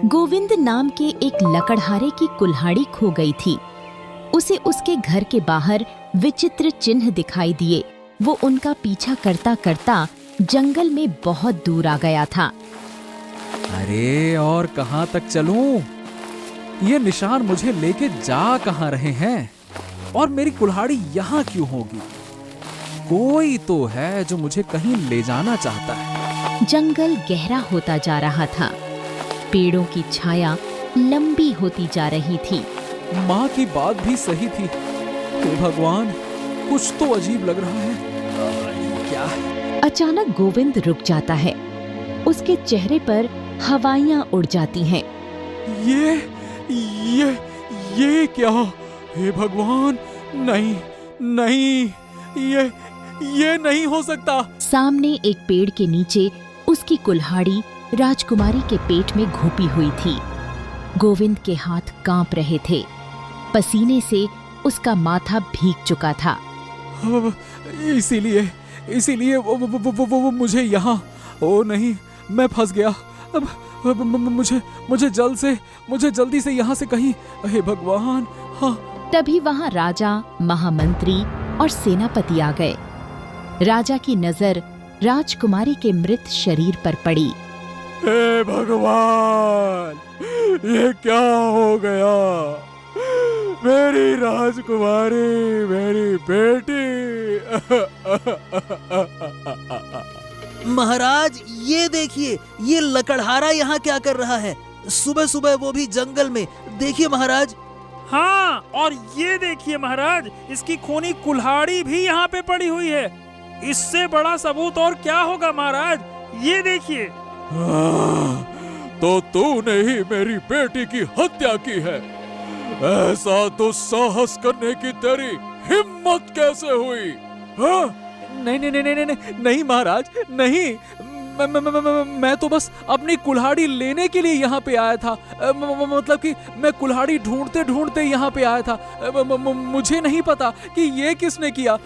गोविंद नाम के एक लकड़हारे की कुल्हाड़ी खो गई थी। उसे उसके घर के बाहर विचित्र चिन्ह दिखाई दिए। वो उनका पीछा करता करता जंगल में बहुत दूर आ गया था। अरे और कहां तक चलूं? ये निशान मुझे लेके जा कहां रहे हैं? और मेरी कुल्हाड़ी यहाँ क्यों होगी? कोई तो है जो मुझे कहीं ले जाना चाहता है। जंगल गहरा होता जा रहा था। पेड़ों की छाया लंबी होती जा रही थी। माँ की बात भी सही थी। हे भगवान, कुछ तो अजीब लग रहा है। ये क्या है? अचानक गोविंद रुक जाता है। उसके चेहरे पर हवाइयां उड़ जाती हैं। ये क्या? हे भगवान, नहीं नहीं, ये नहीं हो सकता। सामने एक पेड़ के नीचे उसकी कुल्हाड़ी राजकुमारी के पेट में घुपी हुई थी। गोविंद के हाथ कांप रहे थे। पसीने से उसका माथा भीग चुका था। इसीलिए वो मुझे यहाँ। ओ नहीं, मैं फंस गया। अब मुझे जल्दी से यहाँ से कहीं। हे भगवान। हाँ। तभी वहाँ राजा, महामंत्री और सेनापति आ गए। राजा की नजर राजकुमारी के मृत शरीर पर पड़ी। हे भगवान, ये क्या हो गया? मेरी राजकुमारी, मेरी बेटी। महाराज, ये देखिए, ये लकड़हारा यहाँ क्या कर रहा है? सुबह सुबह, वो भी जंगल में। देखिए महाराज। हाँ, और ये देखिए महाराज, इसकी खूनी कुल्हाड़ी भी यहाँ पे पड़ी हुई है। इससे बड़ा सबूत और क्या होगा महाराज? ये देखिए। तो तूने ही मेरी बेटी की हत्या की है। ऐसा दुस्साहस करने की तेरी हिम्मत कैसे हुई? हाँ? नहीं महाराज, नहीं। मैं तो बस अपनी कुल्हाड़ी लेने के लिए यहाँ पे आया था। मतलब कि मैं कुल्हाड़ी ढूंढते ढूंढते यहाँ पे आया था। मुझे नहीं पता कि ये किसने किया।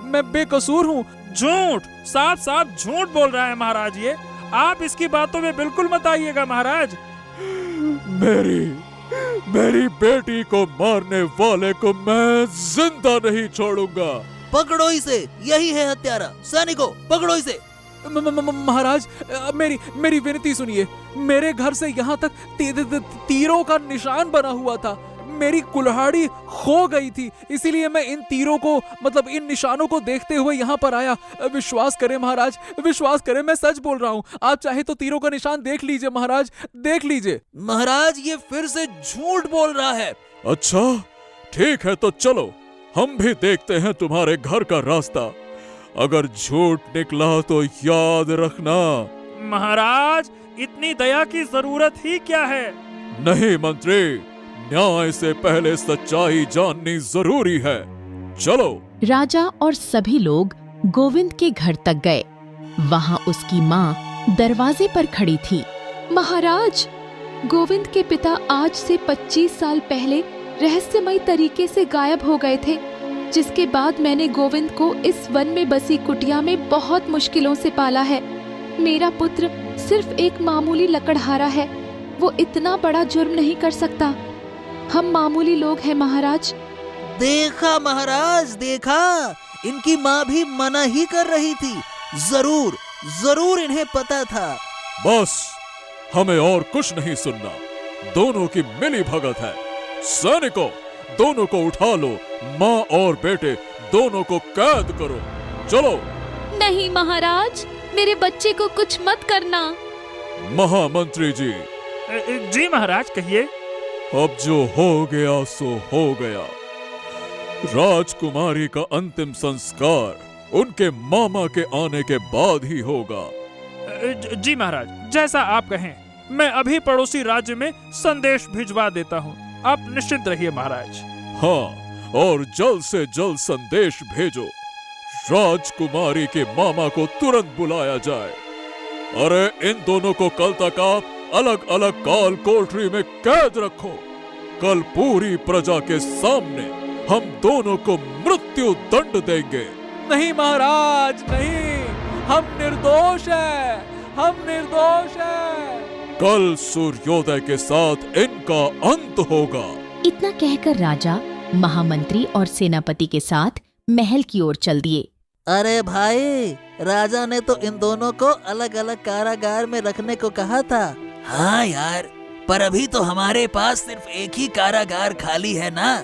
मैं बेकसूर हूँ। झूठ, साफ साफ झूठ बोल रहा है महाराज ये। आप इसकी बातों में बिल्कुल मत आइएगा महाराज। मेरी बेटी को मारने वाले को मैं जिंदा नहीं छोड़ूंगा। पकड़ो इसे, यही है हत्यारा। सैनिकों, पकड़ो इसे। महाराज, मेरी विनती सुनिए। मेरे घर से यहाँ तक तीरों का निशान बना हुआ था। मेरी कुल्हाड़ी खो गई थी, इसीलिए मैं इन तीरों को, मतलब इन निशानों को देखते हुए यहाँ पर आया। विश्वास करें महाराज, विश्वास करें, मैं सच बोल रहा हूँ। आप चाहे तो तीरों का निशान देख लीजिए महाराज, देख लीजिए। महाराज, ये फिर से झूठ बोल रहा है। अच्छा, ठीक है, तो चलो हम भी देखते हैं तुम्हारे घर का रास्ता। अगर झूठ निकला तो याद रखना। महाराज, इतनी दया की जरूरत ही क्या है? नहीं मंत्री, न्याय से पहले सच्चाई जाननी जरूरी है। चलो। राजा और सभी लोग गोविंद के घर तक गए। वहाँ उसकी माँ दरवाजे पर खड़ी थी। महाराज, गोविंद के पिता आज से 25 साल पहले रहस्यमयी तरीके से गायब हो गए थे, जिसके बाद मैंने गोविंद को इस वन में बसी कुटिया में बहुत मुश्किलों से पाला है। मेरा पुत्र सिर्फ एक मामूली लकड़हारा है। वो इतना बड़ा जुर्म नहीं कर सकता। हम मामूली लोग हैं महाराज। देखा महाराज, देखा, इनकी माँ भी मना ही कर रही थी। जरूर इन्हें पता था। बस, हमें और कुछ नहीं सुनना। दोनों की मिली भगत है। सैनिकों, दोनों को उठा लो। माँ और बेटे दोनों को कैद करो। चलो। नहीं महाराज, मेरे बच्चे को कुछ मत करना। महामंत्री जी। जी महाराज, कहिए। अब जो हो गया सो हो गया। राजकुमारी का अंतिम संस्कार उनके मामा के आने के बाद ही होगा। जी महाराज, जैसा आप कहें। मैं अभी पड़ोसी राज्य में संदेश भिजवा देता हूँ। आप निश्चिंत रहिए महाराज। हाँ, और जल्द से जल्द संदेश भेजो। राजकुमारी के मामा को तुरंत बुलाया जाए। अरे, इन दोनों को कल तक आप अलग अलग काल कोठरी में कैद रखो। कल पूरी प्रजा के सामने हम दोनों को मृत्यु दंड देंगे। नहीं महाराज, नहीं, हम निर्दोष हैं, हम निर्दोष हैं। कल सूर्योदय के साथ इनका अंत होगा। इतना कहकर राजा, महामंत्री और सेनापति के साथ महल की ओर चल दिए। अरे भाई, राजा ने तो इन दोनों को अलग अलग कारागार में रखने को कहा था। हाँ यार, पर अभी तो हमारे पास सिर्फ एक ही कारागार खाली है ना।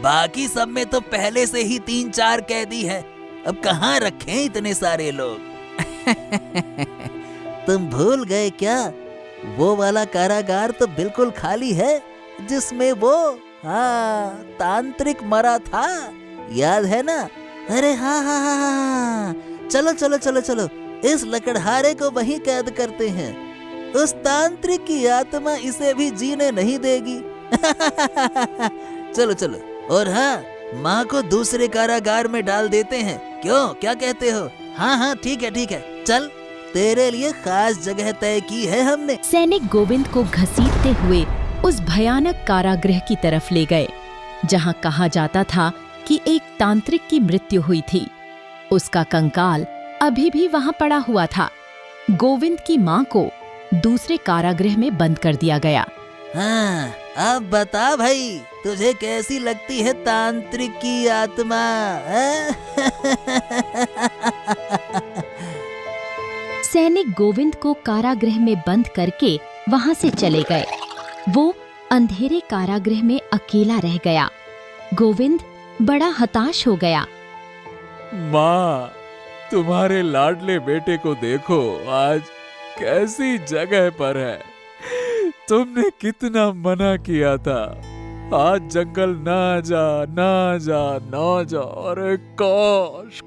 बाकी सब में तो पहले से ही 3-4 कैदी हैं। अब कहाँ रखें इतने सारे लोग? तुम भूल गए क्या? वो वाला कारागार तो बिल्कुल खाली है जिसमें वो तांत्रिक मरा था, याद है ना? अरे हाँ, चलो चलो चलो चलो, इस लकड़हारे को वहीं कैद करते हैं। उस तांत्रिक की आत्मा इसे भी जीने नहीं देगी। चलो चलो। और हाँ, माँ को दूसरे कारागार में डाल देते हैं। क्यों, क्या कहते हो? हाँ, ठीक है, चल, तेरे लिए खास जगह तय की है हमने। सैनिक गोविंद को घसीटते हुए उस भयानक कारागृह की तरफ ले गए, जहाँ कहा जाता था कि एक तांत्रिक की मृत्यु हुई थी। उसका कंकाल अभी भी वहाँ पड़ा हुआ था। गोविंद की माँ को दूसरे कारागृह में बंद कर दिया गया। हाँ, अब बता भाई, तुझे कैसी लगती है तांत्रिक की आत्मा? सैनिक गोविंद को कारागृह में बंद करके वहाँ से चले गए। वो अंधेरे कारागृह में अकेला रह गया। गोविंद बड़ा हताश हो गया। माँ, तुम्हारे लाडले बेटे को देखो, आज कैसी जगह पर है। तुमने कितना मना किया था, आज जंगल ना जा। अरे काश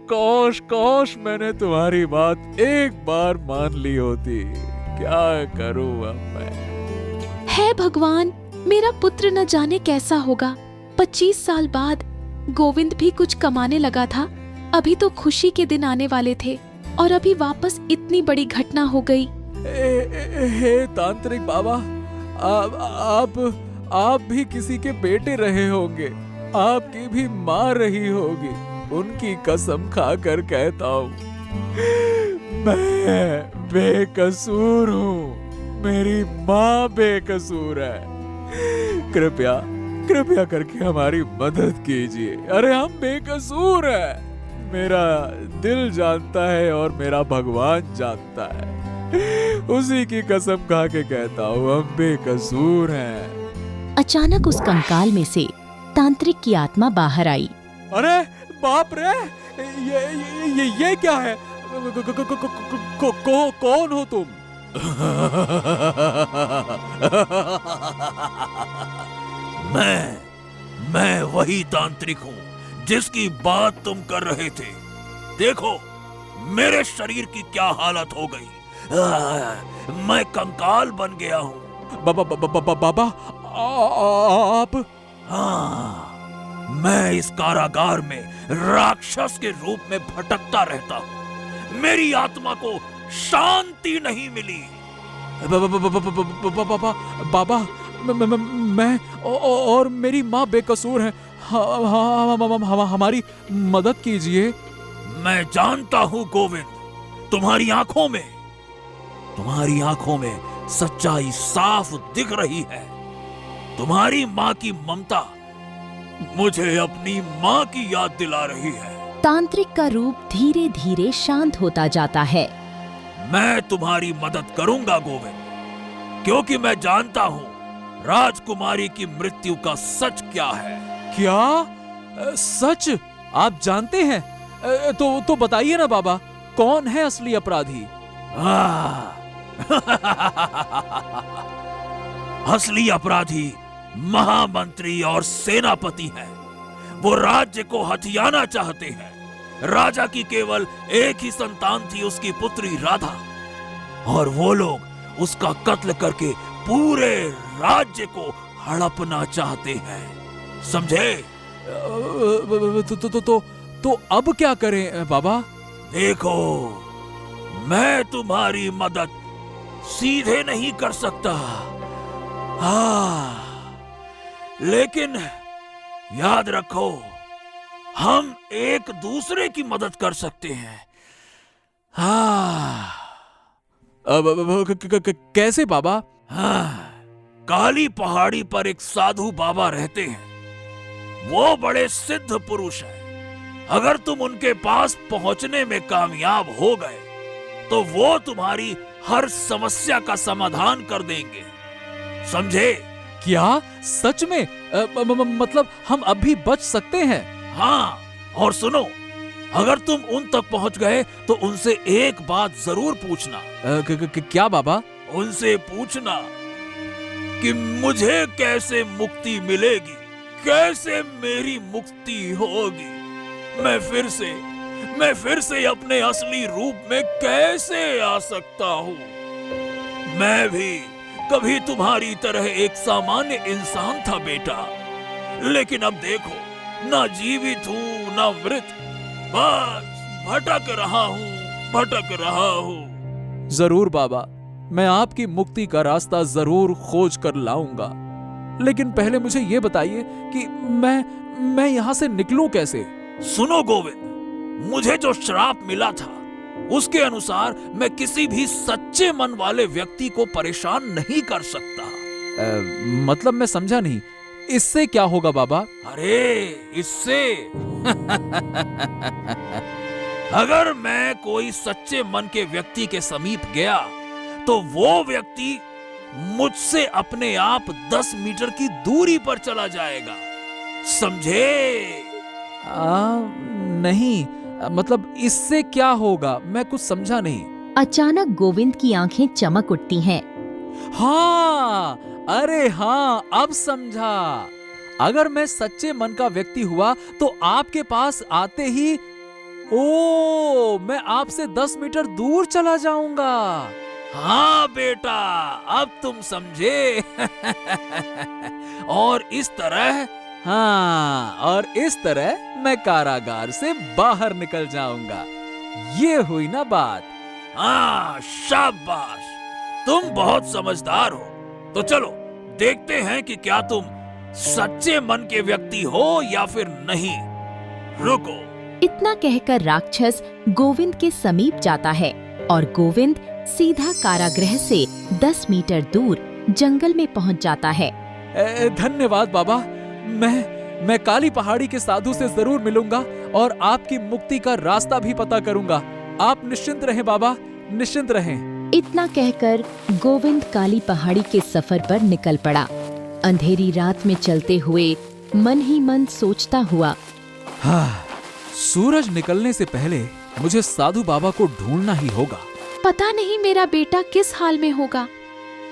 मैंने तुम्हारी बात एक बार मान ली होती। क्या करूं अब मैं? है भगवान, मेरा पुत्र न जाने कैसा होगा। 25 साल बाद गोविंद भी कुछ कमाने लगा था। अभी तो खुशी के दिन आने वाले थे और अभी वापस इतनी बड़ी घटना हो गई। हे तांत्रिक बाबा, आप भी किसी के बेटे रहे होंगे, आपकी भी माँ रही होगी। उनकी कसम खाकर कहता हूँ, मैं बेकसूर हूँ, मेरी माँ बेकसूर है। कृपया करके हमारी मदद कीजिए। अरे हम बेकसूर हैं, मेरा दिल जानता है और मेरा भगवान जानता है। उसी की कसम खा के कहता हूँ, हम बेकसूर हैं। अचानक उस कंकाल में से तांत्रिक की आत्मा बाहर आई। अरे बाप रे, ये क्या है? कौन हो तुम? मैं वही तांत्रिक हूँ जिसकी बात तुम कर रहे थे। देखो मेरे शरीर की क्या हालत हो गई। मैं कंकाल बन गया हूँ। बाबा आप? हाँ, मैं इस कारागार में राक्षस के रूप में भटकता रहता हूँ। मेरी आत्मा को शांति नहीं मिली। बाबा, मैं और मेरी माँ बेकसूर हैं। हमारी मदद कीजिए। मैं जानता हूँ गोविंद, तुम्हारी आंखों में सच्चाई साफ दिख रही है। तुम्हारी माँ की ममता मुझे अपनी माँ की याद दिला रही है। तांत्रिक का रूप धीरे धीरे शांत होता जाता है। मैं तुम्हारी मदद करूंगा गोविंद, क्योंकि मैं जानता हूँ राजकुमारी की मृत्यु का सच क्या है। क्या सच? आप जानते हैं? तो बताइए ना बाबा, कौन है असली अपराधी? असली अपराधी महामंत्री और सेनापति हैं। वो राज्य को हथियाना चाहते हैं। राजा की केवल एक ही संतान थी, उसकी पुत्री राधा, और वो लोग उसका कत्ल करके पूरे राज्य को हड़पना चाहते हैं। समझे? तो अब क्या करें बाबा? देखो, मैं तुम्हारी मदद सीधे नहीं कर सकता, लेकिन याद रखो, हम एक दूसरे की मदद कर सकते हैं। कैसे बाबा? हाँ, काली पहाड़ी पर एक साधु बाबा रहते हैं। वो बड़े सिद्ध पुरुष हैं। अगर तुम उनके पास पहुंचने में कामयाब हो गए तो वो तुम्हारी हर समस्या का समाधान कर देंगे, समझे? क्या सच में? मतलब हम अब भी बच सकते हैं? हाँ, और सुनो, अगर तुम उन तक पहुंच गए तो उनसे एक बात जरूर पूछना। क्या बाबा? उनसे पूछना कि मुझे कैसे मुक्ति मिलेगी, कैसे मेरी मुक्ति होगी, मैं फिर से अपने असली रूप में कैसे आ सकता हूँ। मैं भी कभी तुम्हारी तरह एक सामान्य इंसान था बेटा, लेकिन अब देखो, ना जीवित हूँ ना मृत, बस भटक रहा हूँ। जरूर बाबा, मैं आपकी मुक्ति का रास्ता जरूर खोज कर लाऊंगा, लेकिन पहले मुझे ये बताइए कि मैं यहाँ से निकलूं कैसे? सुनो गोविंद, मुझे जो श्राप मिला था उसके अनुसार मैं किसी भी सच्चे मन वाले व्यक्ति को परेशान नहीं कर सकता। मतलब मैं समझा नहीं, इससे क्या होगा बाबा? अरे इससे अगर मैं कोई सच्चे मन के व्यक्ति के समीप गया तो वो व्यक्ति मुझसे अपने आप 10 मीटर की दूरी पर चला जाएगा, समझे? नहीं, मतलब इससे क्या होगा? मैं कुछ समझा नहीं। अचानक गोविंद की आंखें चमक उठती हैं। हाँ, अरे हाँ, अब समझा। अगर मैं सच्चे मन का व्यक्ति हुआ तो आपके पास आते ही मैं आपसे 10 मीटर दूर चला जाऊंगा। हाँ बेटा, अब तुम समझे। और इस तरह मैं कारागार से बाहर निकल जाऊंगा। ये हुई ना बात? हाँ, शाबाश, तुम बहुत समझदार हो। तो चलो देखते हैं कि क्या तुम सच्चे मन के व्यक्ति हो या फिर नहीं। रुको। इतना कहकर राक्षस गोविंद के समीप जाता है और गोविंद सीधा कारागृह से 10 मीटर दूर जंगल में पहुंच जाता है। धन्यवाद बाबा, मैं काली पहाड़ी के साधु से जरूर मिलूंगा और आपकी मुक्ति का रास्ता भी पता करूंगा। आप निश्चिंत रहें बाबा, निश्चिंत रहें। इतना कहकर गोविंद काली पहाड़ी के सफर पर निकल पड़ा। अंधेरी रात में चलते हुए मन ही मन सोचता हुआ, सूरज निकलने से पहले मुझे साधु बाबा को ढूंढना ही होगा। पता नहीं मेरा बेटा किस हाल में होगा।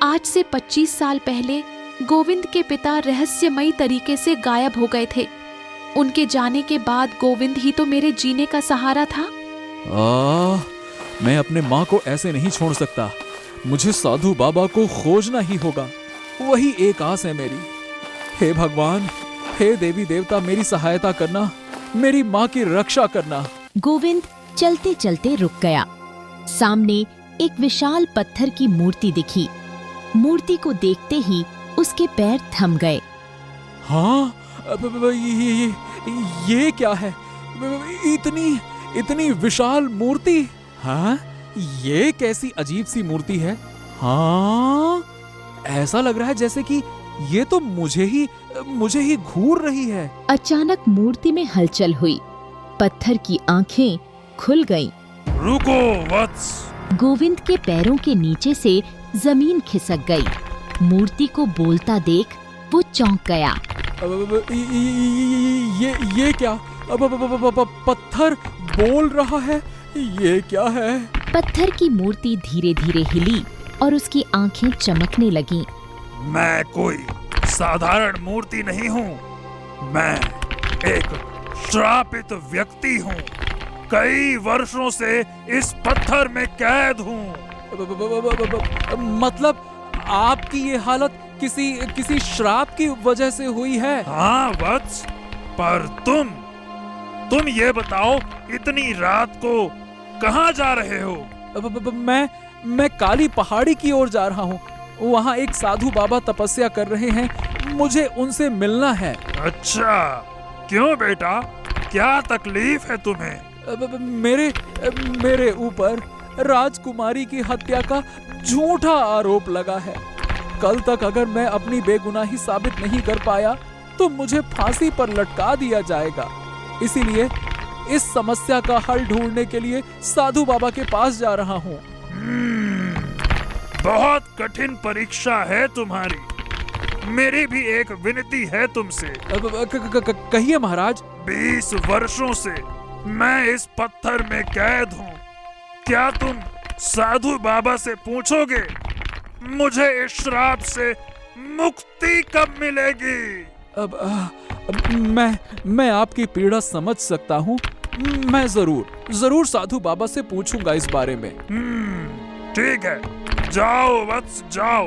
आज से 25 साल पहले गोविंद के पिता रहस्यमयी तरीके से गायब हो गए थे। उनके जाने के बाद गोविंद ही तो मेरे जीने का सहारा था। मैं अपने माँ को ऐसे नहीं छोड़ सकता। मुझे साधु बाबा को खोजना ही होगा। वही एक आस है मेरी। हे भगवान, हे देवी देवता, मेरी सहायता करना, मेरी माँ की रक्षा करना। गोविंद चलते चलते रुक गया। सामने एक विशाल पत्थर की मूर्ति दिखी। मूर्ति को देखते ही उसके पैर थम गए। हाँ, ये क्या है? इतनी विशाल मूर्ति। हाँ, ये कैसी अजीब सी मूर्ति है। हाँ, ऐसा लग रहा है जैसे कि ये तो मुझे ही घूर रही है। अचानक मूर्ति में हलचल हुई। पत्थर की आंखें खुल गईं। रुको वत्स। गोविंद के पैरों के नीचे से जमीन खिसक गई। मूर्ति को बोलता देख वो चौंक गया। ये क्या? पत्थर बोल रहा है? ये क्या है? पत्थर की मूर्ति धीरे धीरे हिली और उसकी आंखें चमकने लगीं। मैं कोई साधारण मूर्ति नहीं हूँ। मैं एक श्रापित व्यक्ति हूँ। कई वर्षों से इस पत्थर में कैद हूँ। मतलब आपकी ये हालत किसी श्राप की वजह से हुई है? हाँ वत्स, पर तुम ये बताओ, इतनी रात को कहाँ जा रहे हो? मैं काली पहाड़ी की ओर जा रहा हूँ। वहाँ एक साधु बाबा तपस्या कर रहे हैं। मुझे उनसे मिलना है। अच्छा, क्यों बेटा, क्या तकलीफ है तुम्हें? मेरे ऊपर राजकुमारी की हत्या का झूठा आरोप लगा है। कल तक अगर मैं अपनी बेगुनाही साबित नहीं कर पाया तो मुझे फांसी पर लटका दिया जाएगा। इसीलिए इस समस्या का हल ढूंढने के लिए साधु बाबा के पास जा रहा हूँ। बहुत कठिन परीक्षा है तुम्हारी। मेरी भी एक विनती है तुमसे। कहिए महाराज। 20 वर्षों से मैं इस पत्थर में कैद हूँ। क्या तुम साधु बाबा से पूछोगे मुझे इस श्राप से मुक्ति कब मिलेगी? मैं आपकी पीड़ा समझ सकता हूँ। मैं जरूर साधु बाबा से पूछूंगा इस बारे में। ठीक है, जाओ वत्स जाओ।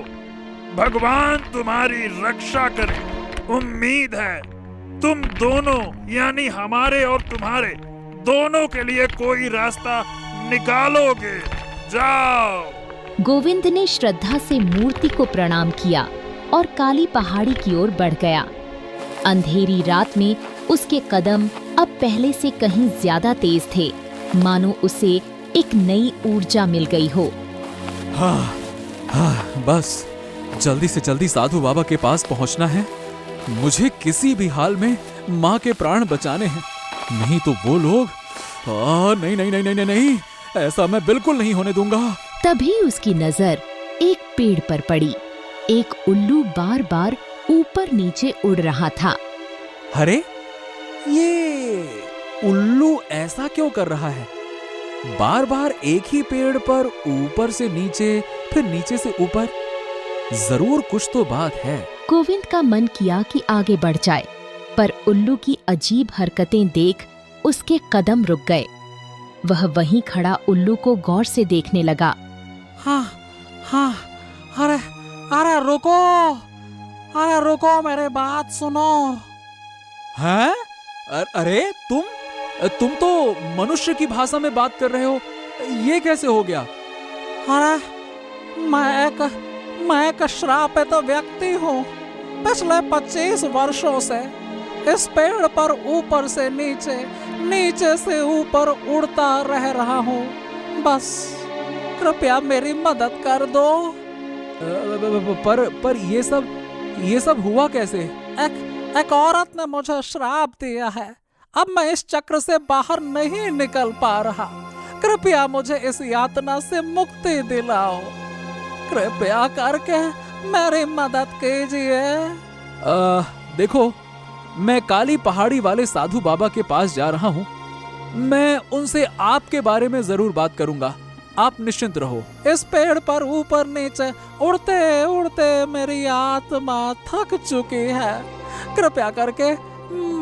भगवान तुम्हारी रक्षा करे। उम्मीद है तुम दोनों यानी हमारे और तुम्हारे दोनों के लिए कोई रास्ता निकालोगे। जाओ। गोविंद ने श्रद्धा से मूर्ति को प्रणाम किया और काली पहाड़ी की ओर बढ़ गया। अंधेरी रात में उसके कदम अब पहले से कहीं ज्यादा तेज थे, मानो उसे एक नई ऊर्जा मिल गई हो। बस जल्दी से जल्दी साधु बाबा के पास पहुंचना है। मुझे किसी भी हाल में माँ के प्राण बचाने हैं, नहीं तो वो लोग नहीं नहीं नहीं नहीं नहीं, ऐसा मैं बिल्कुल नहीं होने दूंगा। तभी उसकी नजर एक पेड़ पर पड़ी। एक उल्लू बार बार ऊपर नीचे उड़ रहा था। अरे ये उल्लू ऐसा क्यों कर रहा है? बार बार एक ही पेड़ पर ऊपर से नीचे फिर नीचे से ऊपर। जरूर कुछ तो बात है। गोविंद का मन किया कि आगे बढ़ जाए, पर उल्लू की अजीब हरकतें देख उसके कदम रुक गए। वह वहीं खड़ा उल्लू को गौर से देखने लगा। हाँ, अरे रुको, मेरे बात सुनो। हैं? अरे तुम तो मनुष्य की भाषा में बात कर रहे हो, ये कैसे हो गया? अरे मैं एक श्रापित व्यक्ति हूँ। पिछले 25 वर्षों से इस पेड़ पर ऊपर से नीचे, नीचे से ऊपर उड़ता रह रहा हूँ। बस कृपया मेरी मदद कर दो। पर ये सब हुआ कैसे? एक औरत ने मुझे श्राप दिया है। अब मैं इस चक्र से बाहर नहीं निकल पा रहा। कृपया मुझे इस यातना से मुक्ति दिलाओ। कृपया करके मेरी मदद कीजिए। देखो, मैं काली पहाड़ी वाले साधु बाबा के पास जा रहा हूँ। मैं उनसे आपके बारे में जरूर बात करूंगा। आप निश्चिंत रहो। इस पेड़ पर ऊपर नीचे उड़ते उड़ते मेरी आत्मा थक चुकी है। कृपया करके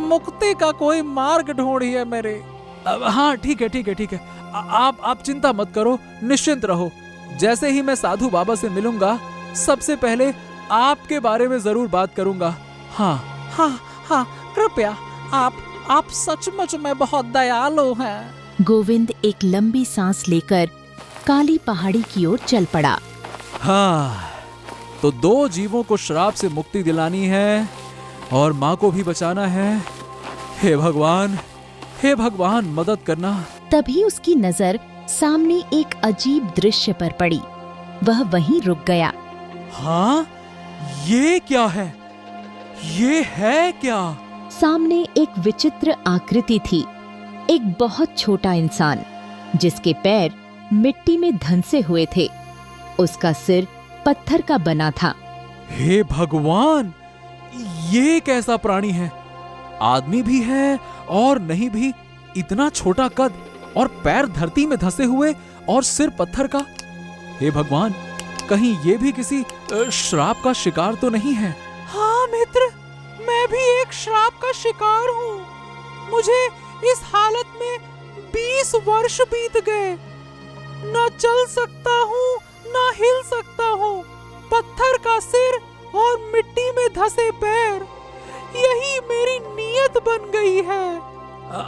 मुक्ति का कोई मार्ग ढूंढिए मेरे। हाँ ठीक है। आप चिंता मत करो, निश्चिंत रहो। जैसे ही मैं साधु बाबा से मिलूंगा, सबसे पहले आपके बारे में जरूर बात करूंगा। हाँ, कृपया। आप सचमुच में बहुत दयालु हैं। गोविंद एक लंबी सांस लेकर काली पहाड़ी की ओर चल पड़ा। हाँ, तो 2 जीवों को श्राप से मुक्ति दिलानी है और माँ को भी बचाना है। हे भगवान मदद करना। तभी उसकी नजर सामने एक अजीब दृश्य पर पड़ी। वह वहीं रुक गया। हाँ, ये क्या है? ये है क्या? सामने एक विचित्र आकृति थी। एक बहुत छोटा इंसान जिसके पैर मिट्टी में धंसे हुए थे। उसका सिर पत्थर का बना था। हे भगवान, ये कैसा प्राणी है? आदमी भी है और नहीं भी। इतना छोटा कद और पैर धरती में धंसे हुए और सिर पत्थर का। हे भगवान, कहीं ये भी किसी श्राप का शिकार तो नहीं है? हाँ मित्र, मैं भी एक श्राप का शिकार हूँ। मुझे इस हालत में 20 वर्ष बीत गए। न चल सकता हूँ, न हिल सकता हूँ। पत्थर का सिर और मिट्टी में धंसे पैर, यही मेरी नियत बन गई है।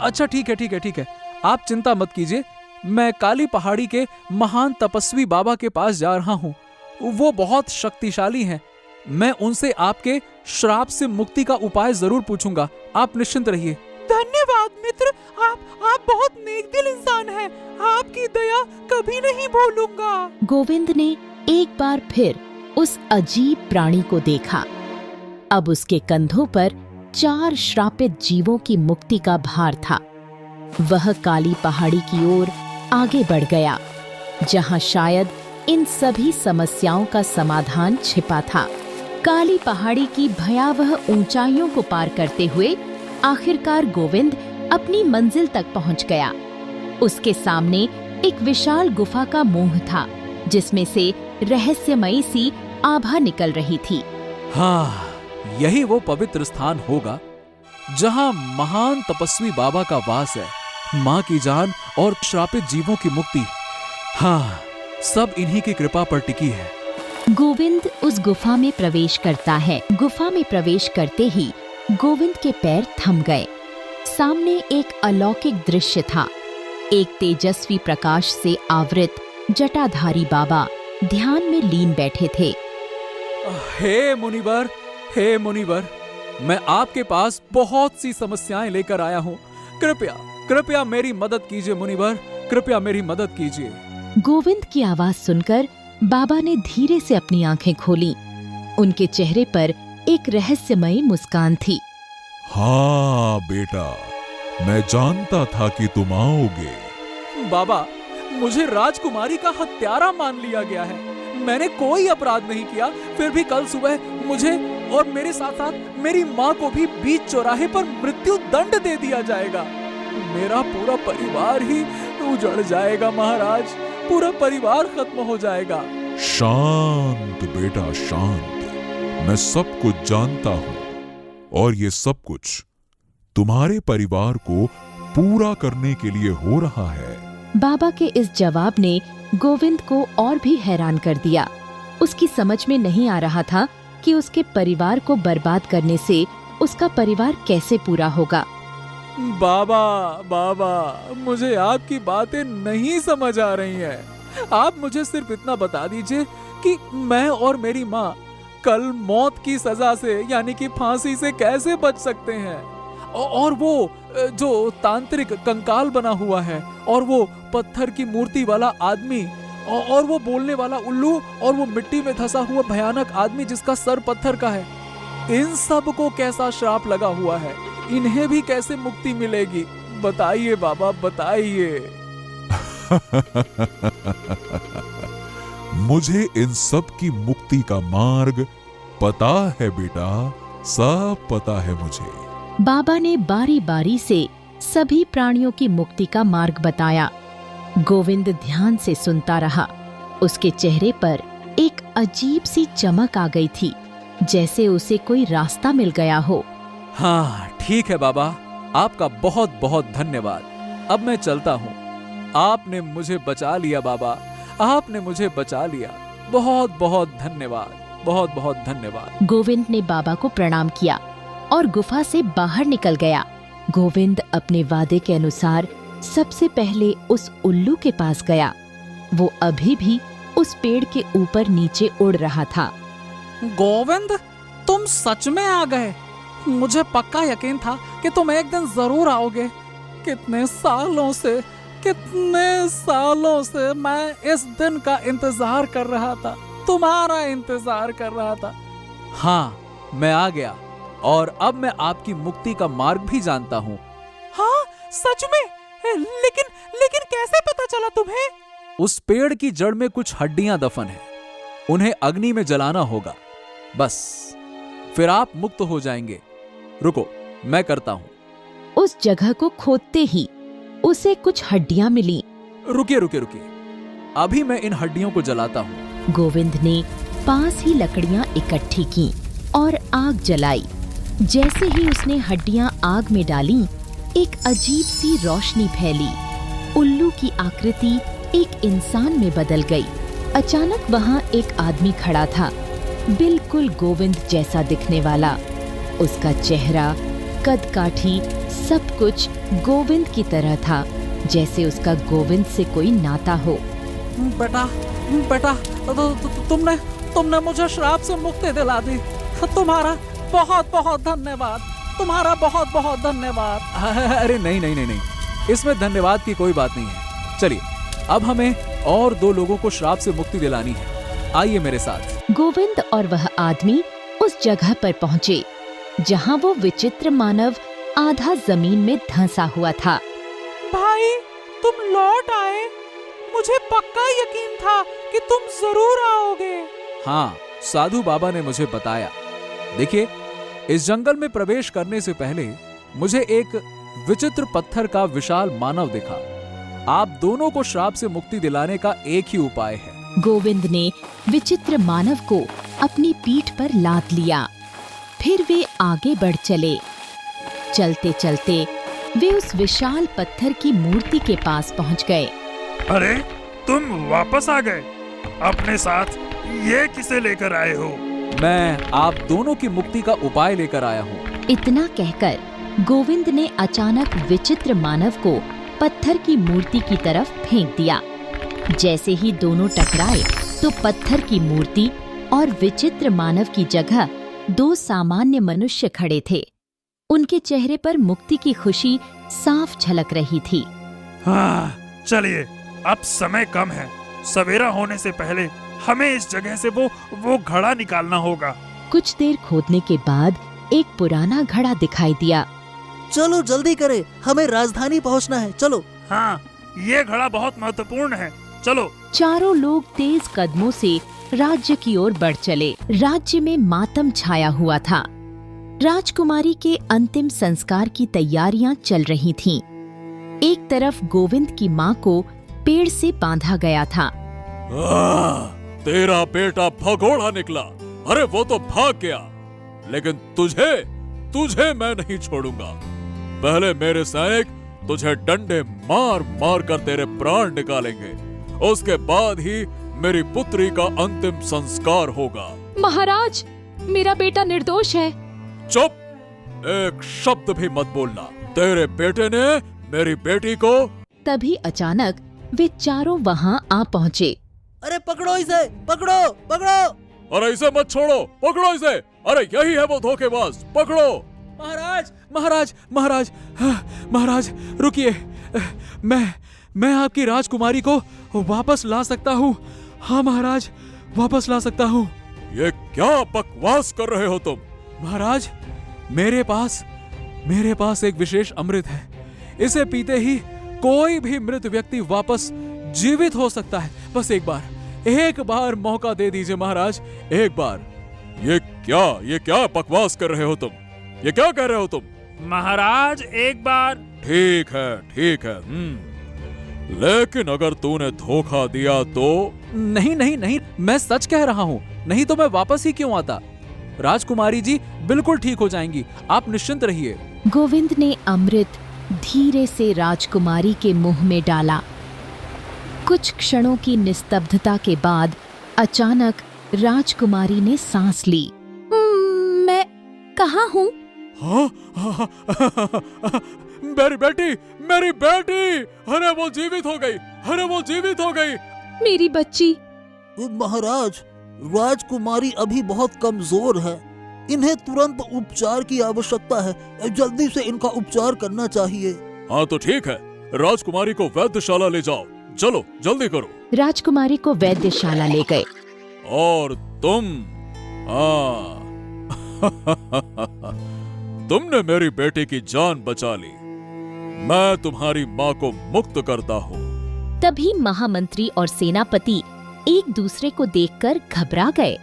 अच्छा ठीक है। आप चिंता मत कीजिए। मैं काली पहाड़ी के महान तपस्वी बाबा के पास जा रहा हूँ। वो बहुत शक्तिशाली हैं। मैं उनसे आपके श्राप से मुक्ति का उपाय जरूर पूछूंगा। आप निश्चिंत रहिए। धन्यवाद मित्र, आप बहुत नेक दिल इंसान है, आपकी दया कभी नहीं भूलूंगा। गोविंद ने एक बार फिर उस अजीब प्राणी को देखा। अब उसके कंधों पर 4 श्रापित जीवों की मुक्ति का भार था। वह काली पहाड़ी की ओर आगे बढ़ गया, जहां शायद इन सभी समस्याओं का समाधान छिपा था। काली पहाड़ी की भयावह ऊंचाइयों को पार करते हुए आखिरकार गोविंद अपनी मंजिल तक पहुंच गया। उसके सामने एक विशाल गुफा का मुंह था, जिसमें से रहस्यमयी सी आभा निकल रही थी। हाँ, यही वो पवित्र स्थान होगा जहां महान तपस्वी बाबा का वास है। माँ की जान और श्रापित जीवों की मुक्ति, हाँ, सब इन्हीं की कृपा पर टिकी है। गोविंद उस गुफा में प्रवेश करता है। गुफा में प्रवेश करते ही गोविंद के पैर थम गए। सामने एक अलौकिक दृश्य था। एक तेजस्वी प्रकाश से आवृत जटाधारी बाबा ध्यान में लीन बैठे थे। हे मुनिवर, हे मुनिवर, मैं आपके पास बहुत सी समस्याएं लेकर आया हूँ। कृपया मेरी मदद कीजिए मुनिवर, कृपया मेरी मदद कीजिए। गोविंद की आवाज सुनकर बाबा ने धीरे से अपनी आंखें खोली। उनके चेहरे पर एक रहस्यमयी मुस्कान थी। हाँ बेटा, मैं जानता था कि तुम आओगे। बाबा, मुझे राजकुमारी का हत्यारा मान लिया गया है। मैंने कोई अपराध नहीं किया, फिर भी कल सुबह मुझे और मेरे साथ साथ मेरी माँ को भी बीच चौराहे पर मृत्यु दंड दे दिया जाएगा। मेरा पूरा परिवार ही उजड़ जाएगा महाराज, पूरा परिवार खत्म हो जाएगा। शांत बेटा, शांत। मैं सब कुछ जानता हूँ और ये सब कुछ तुम्हारे परिवार को पूरा करने के लिए हो रहा है। बाबा के इस जवाब ने गोविंद को और भी हैरान कर दिया। उसकी समझ में नहीं आ रहा था कि उसके परिवार को बर्बाद करने से उसका परिवार कैसे पूरा होगा। बाबा, मुझे आपकी बातें नहीं समझ आ रही हैं। आप मुझे सिर्फ इतना बता दीजिए कि मैं और मेरी माँ कल मौत की सजा से, यानी कि फांसी से कैसे बच सकते हैं। और वो जो तांत्रिक कंकाल बना हुआ है, और वो पत्थर की मूर्ति वाला आदमी, और वो बोलने वाला उल्लू, और वो मिट्टी में धंसा हुआ भयानक आदमी जिसका सर पत्थर का है, इन सब को कैसा श्राप लगा हुआ है? इन्हें भी कैसे मुक्ति मिलेगी? बताइए बाबा, बताइए। मुझे इन सब की मुक्ति का मार्ग पता है बेटा, सब पता है मुझे। बाबा ने बारी बारी से सभी प्राणियों की मुक्ति का मार्ग बताया। गोविंद ध्यान से सुनता रहा। उसके चेहरे पर एक अजीब सी चमक आ गई थी, जैसे उसे कोई रास्ता मिल गया हो। हाँ, ठीक है बाबा, आपका बहुत बहुत धन्यवाद। अब मैं चलता हूँ। आपने मुझे बचा लिया बाबा, आपने मुझे बचा लिया। बहुत बहुत धन्यवाद, बहुत बहुत धन्यवाद। गोविंद ने बाबा को प्रणाम किया और गुफा से बाहर निकल गया। गोविंद अपने वादे के अनुसार सबसे पहले उस उल्लू के पास गया। वो अभी भी उस पेड़ के ऊपर नीचे उड़ रहा था। गोविंद, तुम सच में आ गए। मुझे पक्का यकीन था कि तुम एक दिन जरूर आओगे। कितने सालों से मैं इस दिन का इंतजार कर रहा था, तुम्हारा इंतजार कर रहा था। हाँ, मैं आ गया और अब मैं आपकी मुक्ति का मार्ग भी जानता हूँ। हाँ, सच में? लेकिन कैसे पता चला तुम्हें? उस पेड़ की जड़ में कुछ हड्डियां दफन है, उन्हें अग्नि में जलाना होगा। बस फिर आप मुक्त हो जाएंगे। रुको, मैं करता हूँ। उस जगह को खोदते ही उसे कुछ हड्डियां मिली। रुकिए, अभी मैं इन हड्डियों को जलाता हूँ। गोविंद ने पास ही लकड़ियां इकट्ठी की और आग जलाई। जैसे ही उसने हड्डियां आग में डाली, एक अजीब सी रोशनी फैली। उल्लू की आकृति एक इंसान में बदल गई। अचानक वहां एक आदमी खड़ा था, बिल्कुल गोविंद जैसा दिखने वाला। उसका चेहरा, कद काठी, सब कुछ गोविंद की तरह था, जैसे उसका गोविंद से कोई नाता हो। बेटा, तुमने मुझे श्राप से मुक्ति दिला दी। तुम्हारा बहुत बहुत धन्यवाद। अरे नहीं, इसमें धन्यवाद की कोई बात नहीं है। चलिए, अब हमें और 2 लोगों को श्राप से मुक्ति दिलानी है। आइए मेरे साथ। गोविंद और वह आदमी उस जगह पर पहुँचे जहाँ वो विचित्र मानव आधा जमीन में धंसा हुआ था। भाई, तुम लौट आए। मुझे पक्का यकीन था कि तुम जरूर आओगे। हाँ, साधु बाबा ने मुझे बताया। देखिए, इस जंगल में प्रवेश करने से पहले मुझे एक विचित्र पत्थर का विशाल मानव दिखा। आप दोनों को श्राप से मुक्ति दिलाने का एक ही उपाय है। गोविंद ने विचित्र मानव को अपनी पीठ पर लाद लिया। फिर वे आगे बढ़ चले। चलते चलते वे उस विशाल पत्थर की मूर्ति के पास पहुंच गए। अरे, तुम वापस आ गए। अपने साथ ये किसे लेकर आए हो? मैं आप दोनों की मुक्ति का उपाय लेकर आया हूँ। इतना कहकर गोविंद ने अचानक विचित्र मानव को पत्थर की मूर्ति की तरफ फेंक दिया। जैसे ही दोनों टकराए तो पत्थर की मूर्ति और विचित्र मानव की जगह 2 सामान्य मनुष्य खड़े थे। उनके चेहरे पर मुक्ति की खुशी साफ झलक रही थी। हाँ, चलिए, अब समय कम है। सवेरा होने से पहले हमें इस जगह से वो घड़ा निकालना होगा। कुछ देर खोदने के बाद एक पुराना घड़ा दिखाई दिया। चलो जल्दी करें, हमें राजधानी पहुंचना है। चलो। हाँ, ये घड़ा बहुत महत्वपूर्ण है। चलो। चारों लोग तेज कदमों से राज्य की ओर बढ़ चले। राज्य में मातम छाया हुआ था। राजकुमारी के अंतिम संस्कार की तैयारियां चल रही थीं। एक तरफ गोविंद की माँ को पेड़ से बांधा गया था। तेरा बेटा भगोड़ा निकला। अरे, वो तो भाग गया, लेकिन तुझे मैं नहीं छोड़ूंगा। पहले मेरे सैनिक तुझे डंडे मार मार कर तेरे प्राण निकालेंगे। उसके बाद ही मेरी पुत्री का अंतिम संस्कार होगा। महाराज, मेरा बेटा निर्दोष है। चुप! एक शब्द भी मत बोलना। तेरे बेटे ने मेरी बेटी को। तभी अचानक वे चारों वहाँ आ पहुँचे। अरे पकड़ो इसे, पकड़ो पकड़ो। अरे इसे मत छोड़ो, पकड़ो इसे। अरे यही है वो धोखेबाज, पकड़ो। महाराज, महाराज, महाराज, महाराज रुकिए। मैं आपकी राजकुमारी को वापस ला सकता हूँ। हाँ महाराज, वापस ला सकता हूँ। ये क्या बकवास कर रहे हो तुम? महाराज, मेरे पास एक विशेष अमृत है। इसे पीते ही कोई भी मृत व्यक्ति वापस जीवित हो सकता है। बस एक बार मौका दे दीजिए महाराज, एक बार। ये क्या बकवास कर रहे हो तुम? ये क्या कह रहे हो तुम? महाराज, एक बार। ठीक है। लेकिन अगर तूने धोखा दिया तो? नहीं, मैं सच कह रहा हूँ। नहीं तो मैं वापस ही क्यों आता? राजकुमारी जी बिल्कुल ठीक हो जाएंगी, आप निश्चिंत रहिए। गोविंद ने अमृत धीरे से राजकुमारी के मुंह में डाला। कुछ क्षणों की निस्तब्धता के बाद अचानक राजकुमारी ने सांस ली। मैं कहाँ हूँ? हाँ, मेरी बेटी! अरे वो जीवित हो गई। मेरी बच्ची। महाराज, राजकुमारी अभी बहुत कमजोर है। इन्हें तुरंत उपचार की आवश्यकता है। जल्दी से इनका उपचार करना चाहिए। हाँ तो ठीक है, राजकुमारी को वैद्यशाला ले जाओ। चलो जल्दी करो। राजकुमारी को वैद्यशाला ले गए। और तुम? तुमने मेरी बेटी की जान बचा ली। मैं तुम्हारी माँ को मुक्त करता हूँ। तभी महामंत्री और सेनापति एक दूसरे को देखकर घबरा गए।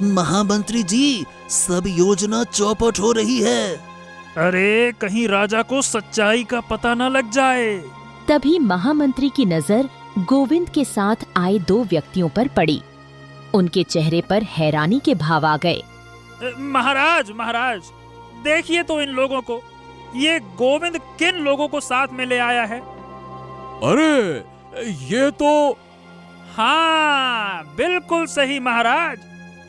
महामंत्री जी, सब योजना चौपट हो रही है। अरे, कहीं राजा को सच्चाई का पता न लग जाए। तभी महामंत्री की नजर गोविंद के साथ आए 2 व्यक्तियों पर पड़ी। उनके चेहरे पर हैरानी के भाव आ गए। महाराज, देखिए तो इन लोगों को। ये गोविंद किन लोगों को साथ में ले आया है? अरे, ये तो। हाँ, बिल्कुल सही महाराज।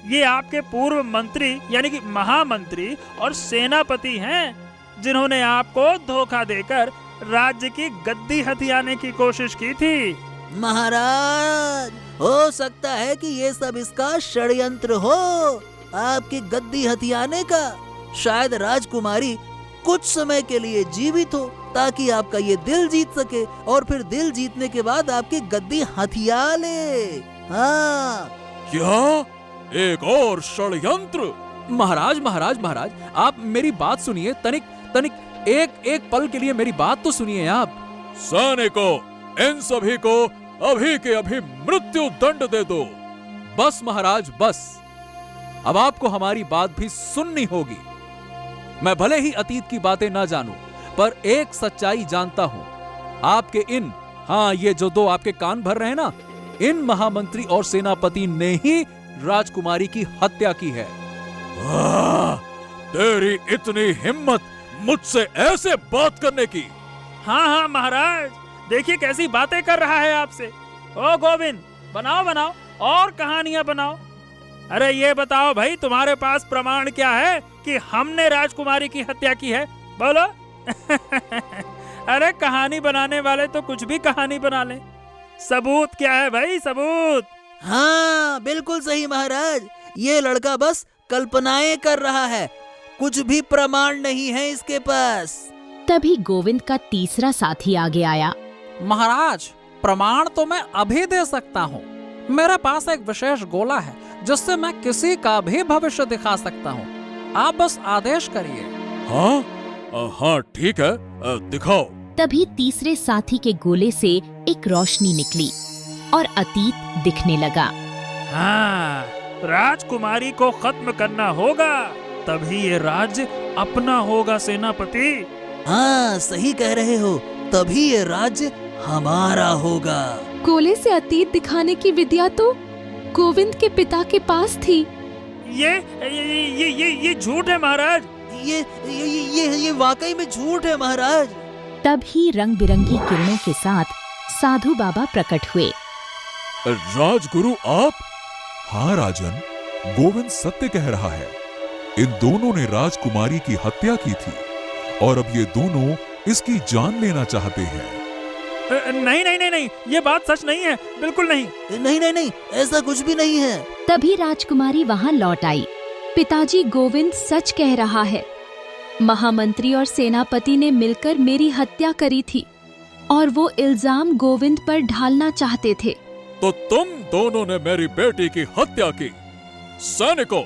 ये आपके पूर्व मंत्री यानी कि महामंत्री और सेनापति हैं, जिन्होंने आपको धोखा देकर राज्य की गद्दी हथियाने की कोशिश की थी। महाराज, हो सकता है कि ये सब इसका षड्यंत्र हो, आपकी गद्दी हथियाने का। शायद राजकुमारी कुछ समय के लिए जीवित हो ताकि आपका ये दिल जीत सके और फिर दिल जीतने के बाद आपकी गद्दी हथिया ले। हाँ। क्या? एक और षड्यंत्र? महाराज महाराज महाराज, आप मेरी बात सुनिए। तनिक एक पल के लिए मेरी बात तो सुनिए आप। सैनिकों, इन सभी को अभी के अभी मृत्यु दंड दे दो। बस महाराज बस, अब आपको हमारी बात भी सुननी होगी। मैं भले ही अतीत की बातें ना जानूं, पर एक सच्चाई जानता हूं। आपके ये जो दो आपके कान भर रहे हैं ना, इन महामंत्री और सेनापति ने ही राजकुमारी की हत्या की है। तेरी इतनी हिम्मत मुझसे ऐसे बात करने की? हाँ महाराज, देखिए कैसी बातें कर रहा है आपसे। ओ गोविंद, बनाओ और कहानियां बनाओ। अरे ये बताओ भाई, तुम्हारे पास प्रमाण क्या है कि हमने राजकुमारी की हत्या की है? बोलो। अरे कहानी बनाने वाले तो कुछ भी कहानी बना लें। सबूत क्या है भाई, सबूत? हाँ बिल्कुल सही महाराज, ये लड़का बस कल्पनाएं कर रहा है, कुछ भी प्रमाण नहीं है इसके पास। तभी गोविंद का तीसरा साथी आगे आया। महाराज, प्रमाण तो मैं अभी दे सकता हूँ। मेरे पास एक विशेष गोला है जिससे मैं किसी का भी भविष्य दिखा सकता हूँ। आप बस आदेश करिए। हाँ ठीक है, दिखाओ। तभी तीसरे साथी के गोले से एक रोशनी निकली और अतीत दिखने लगा। हाँ, राजकुमारी को खत्म करना होगा, तभी ये राज्य अपना होगा सेनापति। हाँ सही कह रहे हो, तभी ये राज्य हमारा होगा। गोले से अतीत दिखाने की विद्या तो गोविंद के पिता के पास थी। ये झूठ है महाराज। ये वाकई में झूठ है महाराज। तभी रंग बिरंगी किरणों के साथ साधु बाबा प्रकट हुए। राजगुरु आप? हाँ राजन, गोविंद सत्य कह रहा है। इन दोनों ने राजकुमारी की हत्या की थी और अब ये दोनों इसकी जान लेना चाहते हैं। नहीं, ये बात सच नहीं है, बिल्कुल नहीं। नहीं, ऐसा कुछ भी नहीं है। तभी राजकुमारी वहां लौट आई। पिताजी, गोविंद सच कह रहा है। महामंत्री और सेनापति ने मिलकर मेरी हत्या करी थी और वो इल्जाम गोविंद पर ढालना चाहते थे। तो तुम दोनों ने मेरी बेटी की हत्या की। सैनिकों,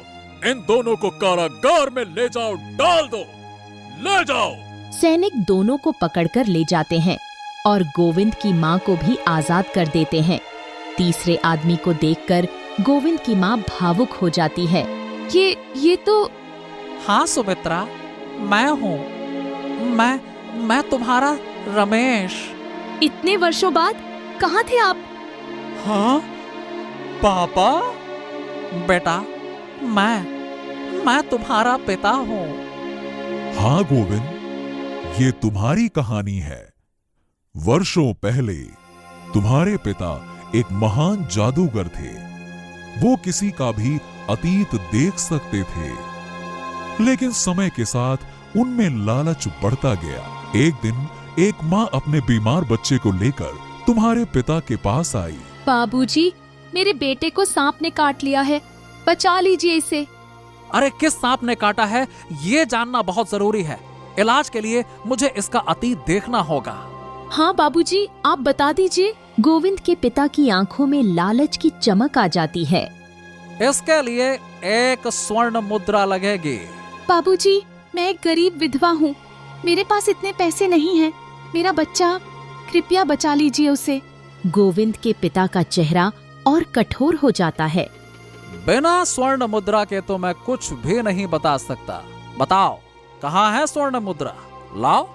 इन दोनों को कारागार में ले जाओ, डाल दो, ले जाओ। सैनिक दोनों को पकड़कर ले जाते हैं और गोविंद की माँ को भी आजाद कर देते हैं। तीसरे आदमी को देखकर गोविंद की माँ भावुक हो जाती है। ये तो। हाँ सुमित्रा, मैं हूँ। मैं तुम्हारा रमेश। इतने वर्षों बाद कहाँ थे आप? हाँ पापा, बेटा, मैं तुम्हारा पिता हूँ। हाँ गोविंद, ये तुम्हारी कहानी है। वर्षों पहले तुम्हारे पिता एक महान जादूगर थे। वो किसी का भी अतीत देख सकते थे, लेकिन समय के साथ उनमें लालच बढ़ता गया। एक दिन एक माँ अपने बीमार बच्चे को लेकर तुम्हारे पिता के पास आई। बाबूजी, मेरे बेटे को सांप ने काट लिया है, बचा लीजिए इसे। अरे किस सांप ने काटा है, ये जानना बहुत जरूरी है। इलाज के लिए मुझे इसका अतीत देखना होगा। हाँ बाबूजी, आप बता दीजिए। गोविंद के पिता की आंखों में लालच की चमक आ जाती है। इसके लिए एक स्वर्ण मुद्रा लगेगी। बाबूजी, मैं एक गरीब विधवा हूँ, मेरे पास इतने पैसे नहीं हैं। मेरा बच्चा, कृपया बचा लीजिए उसे। गोविंद के पिता का चेहरा और कठोर हो जाता है। बिना स्वर्ण मुद्रा के तो मैं कुछ भी नहीं बता सकता। बताओ, कहाँ है स्वर्ण मुद्रा? लाओ,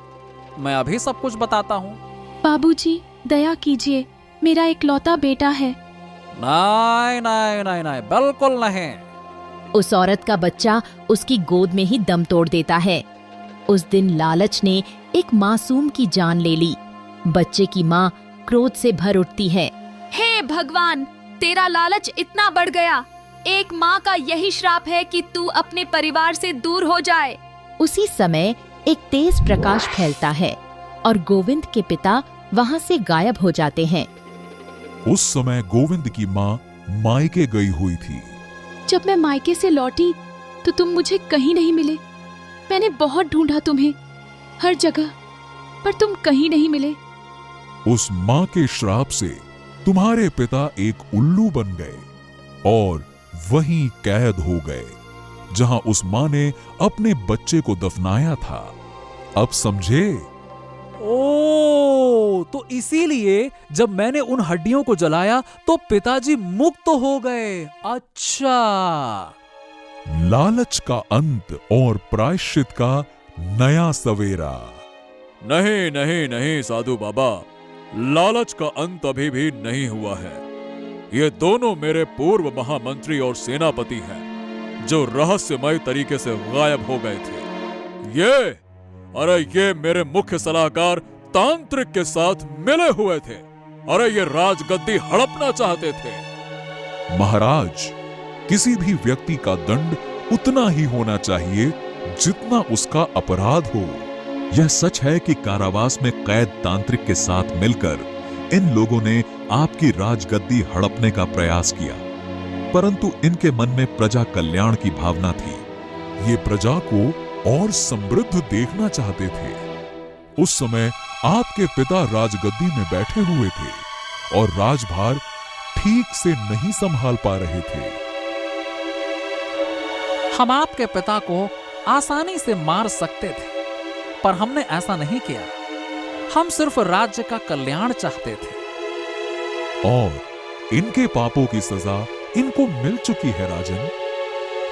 मैं अभी सब कुछ बताता हूँ। बाबूजी, दया कीजिए, मेरा इकलौता बेटा है। नहीं, बिल्कुल नहीं। उस औरत का बच्चा उसकी गोद में ही दम तोड़ देता है। उस दिन लालच ने एक मासूम की जान ले ली। बच्चे की माँ क्रोध से भर उठती है। हे भगवान, तेरा लालच इतना बढ़ गया। एक माँ का यही श्राप है कि तू अपने परिवार से दूर हो जाए। उसी समय एक तेज प्रकाश फैलता है और गोविंद के पिता वहां से गायब हो जाते हैं। उस समय गोविंद की माँ मायके गई हुई थी। जब मैं मायके से लौटी तो तुम मुझे कहीं नहीं मिले। मैंने बहुत ढूंढा तुम्हें, हर जगह, पर तुम कहीं नहीं मिले। उस मां के श्राप से तुम्हारे पिता एक उल्लू बन गए और वहीं कैद हो गए, जहां उस मां ने अपने बच्चे को दफनाया था। अब समझे? ओ, तो इसीलिए जब मैंने उन हड्डियों को जलाया तो पिताजी मुक्त हो गए। अच्छा। लालच का अंत और प्रायश्चित का नया सवेरा। नहीं नहीं नहीं साधु बाबा, लालच का अंत अभी भी नहीं हुआ है। ये दोनों मेरे पूर्व महामंत्री और सेनापति हैं, जो रहस्यमय तरीके से गायब हो गए थे। ये मेरे मुख्य सलाहकार तांत्रिक के साथ मिले हुए थे। अरे ये राजगद्दी हड़पना चाहते थे। महाराज, किसी भी व्यक्ति का दंड उतना ही होना चाहिए जितना उसका अपराध हो। यह सच है कि कारावास में कैद तांत्रिक के साथ मिलकर इन लोगों ने आपकी राजगद्दी हड़पने का प्रयास किया, परंतु इनके मन में प्रजा कल्याण की भावना थी। ये प्रजा को और समृद्ध देखना चाहते थे। उस समय आपके पिता राजगद्दी में बैठे हुए थे और राजभार ठीक से नहीं संभाल पा रहे थे। हम आपके पिता को आसानी से मार सकते थे, पर हमने ऐसा नहीं किया। हम सिर्फ राज्य का कल्याण चाहते थे। और इनके पापों की सजा इनको मिल चुकी है राजन।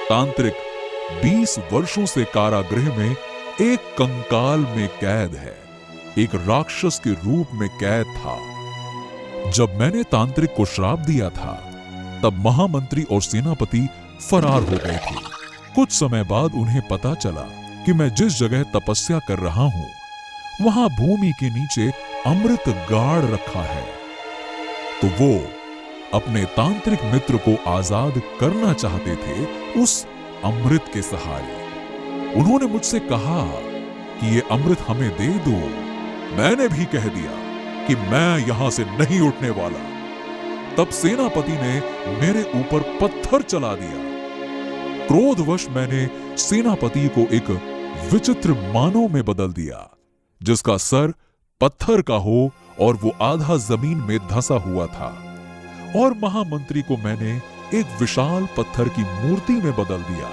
तांत्रिक 20 वर्षों से कारागृह में एक कंकाल में कैद है, एक राक्षस के रूप में कैद था। जब मैंने तांत्रिक को श्राप दिया था, तब महामंत्री और सेनापति फरार हो गए थे। कुछ समय बाद उन्हें पता चला कि मैं जिस जगह तपस्या कर रहा हूं, वहां भूमि के नीचे अमृत गाड़ रखा है। तो वो अपने तांत्रिक मित्र को आजाद करना चाहते थे उस अमृत के सहारे। उन्होंने मुझसे कहा कि ये अमृत हमें दे दो। मैंने भी कह दिया कि मैं यहां से नहीं उठने वाला। तब सेनापति ने मेरे ऊपर पत्थर चला दिया। क्रोधवश मैंने सेनापति को एक विचित्र मानव में बदल दिया, जिसका सर पत्थर का हो और वो आधा जमीन में धंसा हुआ था। और महामंत्री को मैंने एक विशाल पत्थर की मूर्ति में बदल दिया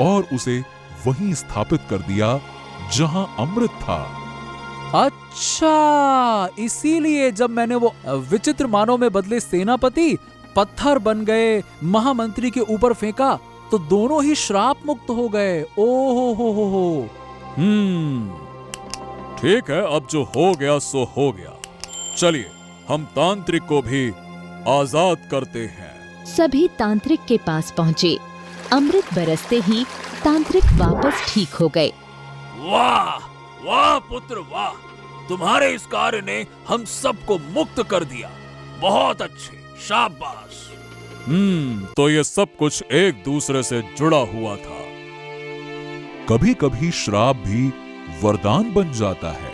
और उसे वहीं स्थापित कर दिया जहां अमृत था। अच्छा, इसीलिए जब मैंने वो विचित्र मानव में बदले सेनापति पत्थर बन गए, महामंत्री के ऊपर फेंका, तो दोनों ही श्राप मुक्त हो गए। ओहो हो। ठीक है, अब जो हो गया सो हो गया। चलिए हम तांत्रिक को भी आजाद करते हैं। सभी तांत्रिक के पास पहुँचे। अमृत बरसते ही तांत्रिक वापस ठीक हो गए। वाह वाह पुत्र वाह, तुम्हारे इस कार्य ने हम सबको मुक्त कर दिया। बहुत अच्छे, शाबाश। तो ये सब कुछ एक दूसरे से जुड़ा हुआ था। कभी कभी श्राप भी वरदान बन जाता है।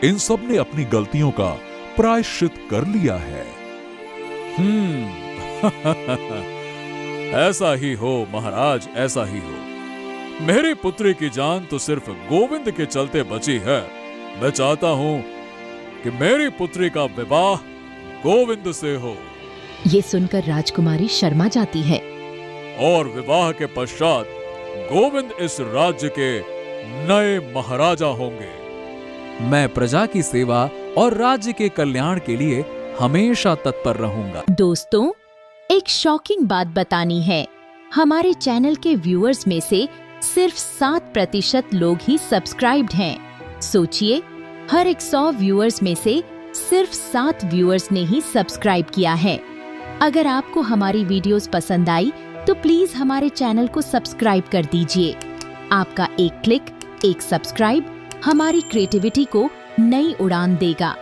इन सब ने अपनी गलतियों का प्रायश्चित कर लिया है। ऐसा ही हो महाराज, ऐसा ही हो। मेरी पुत्री की जान तो सिर्फ गोविंद के चलते बची है। मैं चाहता हूं कि मेरी पुत्री का विवाह गोविंद से हो। ये सुनकर राजकुमारी शर्मा जाती है। और विवाह के पश्चात गोविंद इस राज्य के नए महाराजा होंगे। मैं प्रजा की सेवा और राज्य के कल्याण के लिए हमेशा तत्पर रहूंगा। दोस्तों, एक शॉकिंग बात बतानी है। हमारे चैनल के व्यूअर्स में से सिर्फ 7% लोग ही सब्सक्राइब्ड हैं। सोचिए, हर 100 व्यूअर्स में से सिर्फ 7 व्यूअर्स ने ही सब्सक्राइब किया है। अगर आपको हमारी वीडियोस पसंद आई तो प्लीज हमारे चैनल को सब्सक्राइब कर दीजिए। आपका एक क्लिक, एक सब्सक्राइब हमारी क्रिएटिविटी को नई उड़ान देगा।